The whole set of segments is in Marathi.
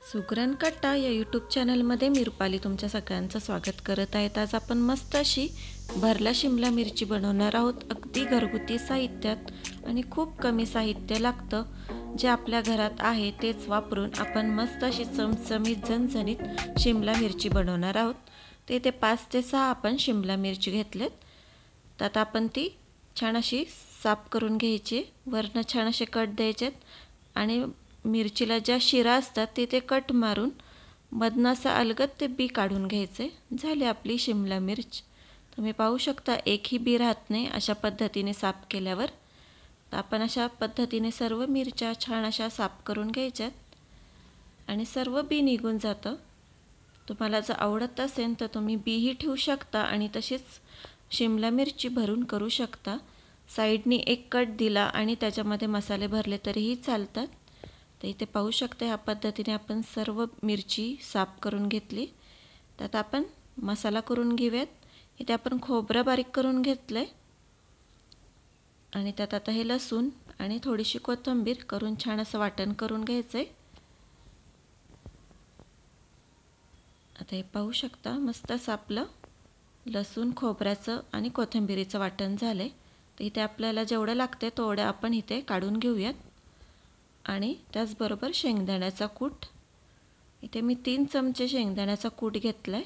सुगरण कट्टा या यूट्यूब चॅनलमध्ये मी रुपाली तुमच्या सगळ्यांचं स्वागत करत आहे। आज आपण मस्त अशी भरला शिमला मिरची बनवणार आहोत। अगदी घरगुती साहित्यात आणि खूप कमी साहित्य लागतं। जे आपल्या घरात आहे तेच वापरून आपण मस्त अशी चमचमीत झणझणीत शिमला मिरची बनवणार आहोत। ते 5 ते 6 आपण शिमला मिरची घेतलेत। त्यात आपण ती छान अशी साफ करून घ्यायची, वरनं छान असे कट द्यायचेत आणि मिरचीला ज्या शिरा असतात ते कट मारून मधनं असं अलगद ते बी काढून घ्यायचे। झाली आपली शिमला मिर्च। तुम्ही पाहू शकता एकही बी राहत नाही अशा पद्धतीने साफ केल्यावर। तर आपण अशा पद्धतीने सर्व मिरच्या छान अशा साफ करून घ्यायच्यात आणि सर्व बी निघून जातं। तुम्हाला जर आवडत असेल तर तुम्ही बीही ठेवू शकता आणि तशीच शिमला मिरची भरून करू शकता। साईडनी एक कट दिला आणि त्याच्यामध्ये मसाले भरले तरीही चालतात। तर इथे पाहू शकता ह्या पद्धतीने आपण सर्व मिरची साफ करून घेतली। त्यात आपण मसाला करून घेऊयात। इथे आपण खोबरं बारीक करून घेतलंय आणि त्यात आता हे लसूण आणि थोडीशी कोथिंबीर करून छान असं वाटण करून घ्यायचंय। आता हे पाहू शकता मस्त असं आपलं लसूण खोबऱ्याचं आणि कोथिंबीरीचं वाटण झालंय। तर इथे आपल्याला जेवढं लागते तेवढं आपण इथे काढून घेऊयात आणि त्याचबरोबर शेंगदाण्याचा कूट। इथे मी 3 चमचे शेंगदाण्याचा कूट घेतलाय।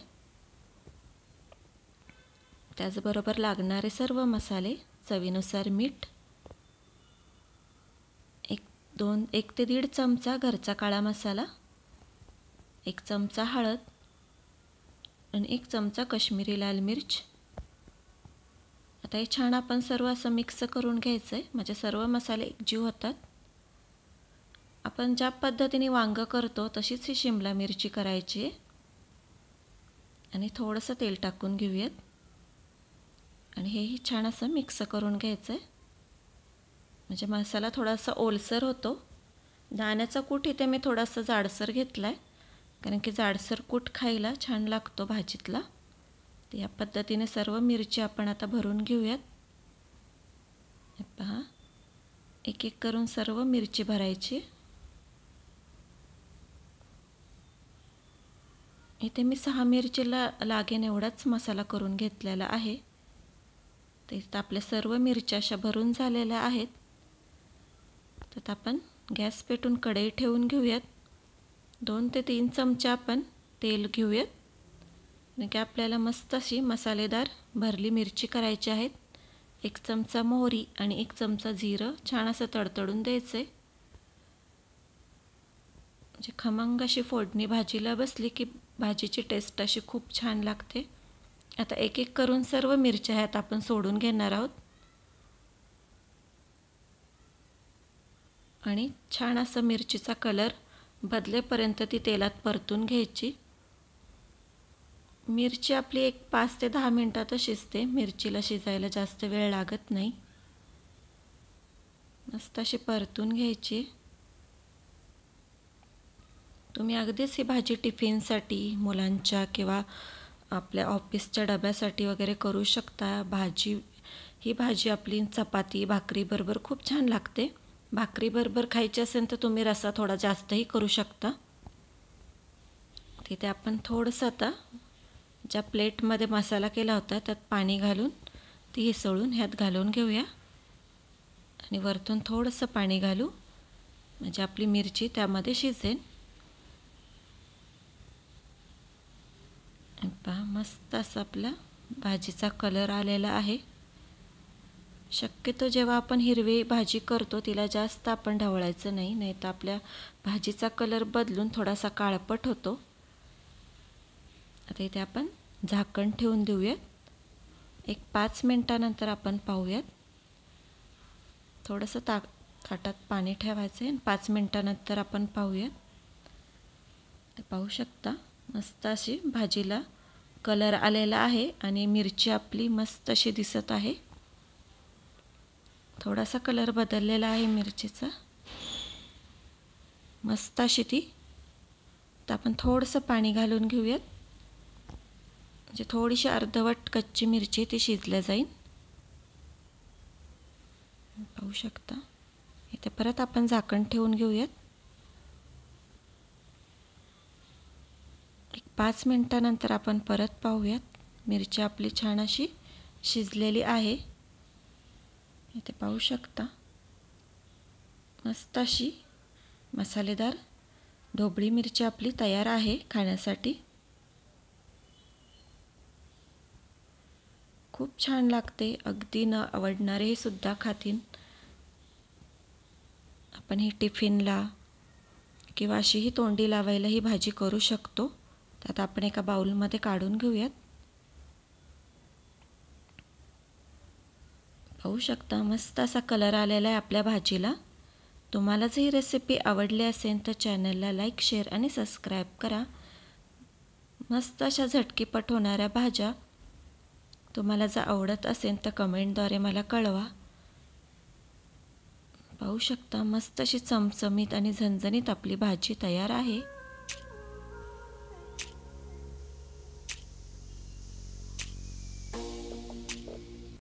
त्याचबरोबर लागणारे सर्व मसाले, चवीनुसार मीठ, 1 ते 1.5 चमचा घरचा काळा मसाला, 1 चमचा हळद आणि 1 चमचा काश्मीरी लाल मिर्च। आता हे छान आपण सर्व असं मिक्स करून घ्यायचंय म्हणजे सर्व मसाले एकजीव होतात। आपण ज्या पद्धतीने वांग करतो तशीच ही शिमला मिरची करायची आहे आणि थोडंसं तेल टाकून घेऊयात आणि हेही छान असं मिक्स करून घ्यायचं आहे म्हणजे मसाला थोडासा ओलसर होतो। दाण्याचा कूट इथे मी थोडासा जाडसर घेतलाय कारण की जाडसर कूट खायला छान लागतो भाजीतला। तर या पद्धतीने सर्व मिरची आपण आता भरून घेऊयात। हे पहा, एक एक करून सर्व मिरची भरायची। इथे मी 6 मिरचीला लागेल एवढाच मसाला करून घेतलेला आहे। तर इथं आपल्या सर्व मिरच्या अशा भरून झालेल्या आहेत। तर आपण गॅस पेटून कढई ठेवून घेऊयात। 2 ते 3 चमचे आपण तेल घेऊयात आणि की आपल्याला मस्त अशी मसालेदार भरली मिरची करायची आहे। 1 चमचा मोहरी आणि 1 चमचा जिरं छान असं तडतडून द्यायचे म्हणजे खमंग अशी फोडणी भाजीला बसली की भाजीची टेस्ट अशी खूप छान लागते। आता एक एक करून सर्व मिरच्या ह्यात आपण सोडून घेणार आहोत आणि छान असं मिरचीचा कलर बदलेपर्यंत ती तेलात परतून घ्यायची। मिरची आपली एक 5 ते 10 मिनिटात शिजते। मिरचीला शिजायला जास्त वेळ लागत नाही। मस्त अशी परतून घ्यायची। तुम्ही अगदीच ही भाजी टिफिनसाठी मुलांच्या किंवा आपल्या ऑफिसच्या डब्यासाठी वगैरे करू शकता। ही भाजी आपली चपाती भाकरी बरोबर खूप छान लागते। भाकरी बरोबर खायची असेल तर तुम्ही रस्सा थोडा जास्तही करू शकता। तिथे आपण थोडंसं आता ज्या प्लेटमध्ये मसाला केला होता त्यात पाणी घालून ती हिसळून ह्यात घालून घेऊया आणि वरतून थोडंसं पाणी घालू म्हणजे आपली मिरची त्यामध्ये शिजेल। पहा मस्त असं आपला भाजीचा कलर आलेला आहे। शक्यतो जेव्हा आपण हिरवी भाजी करतो तिला जास्त आपण ढवळायचं नाही, नाहीतर आपल्या भाजीचा कलर बदलून थोडासा काळपट होतो। आता इथे आपण झाकण ठेवून देऊयात। एक 5 मिनिटानंतर आपण पाहूयात। थोडंसं ताटात पाणी ठेवायचं आहे आणि 5 मिनिटानंतर आपण पाहूयात। तर पाहू शकता मस्त अशी भाजीला कलर आलेला आहे आणि मिरची आपली मस्त अशी दिसत आहे। थोडासा कलर बदललेला आहे मिरचीचा, मस्त अशी ती। तर आपण थोडंसं पाणी घालून घेऊयात म्हणजे थोडीशी अर्धवट कच्ची मिरची ती शिजल्या जाईल। पाहू शकता इथे परत आपण झाकण ठेवून घेऊयात। 5 मिनिटानंतर आपण परत पाहूयात. मिरची आपली छान अशी शिजलेली आहे. इथे पाहू शकता मस्त अशी मसालेदार ढोबळी मिरची आपली तयार आहे खाण्यासाठी. खूप छान लागते, अगदी न आवडणारे सुद्धा खातील. आपण ही टिफिनला किंवा अशीही तोंडी लावायला ही भाजी करू शकतो. त्यात आपण एका बाउलमध्ये काढून घेऊयात. पाहू शकता मस्त असा कलर आलेला आहे आपल्या भाजीला. तुम्हाला जर ही रेसिपी आवडली असेल तर चॅनलला लाईक, शेअर आणि सबस्क्राईब करा. मस्त अशा झटकीपट होणाऱ्या भाज्या तुम्हाला जर आवडत असेल तर कमेंटद्वारे मला कळवा. पाहू शकता मस्त अशी चमचमीत आणि झणझणीत आपली भाजी तयार आहे.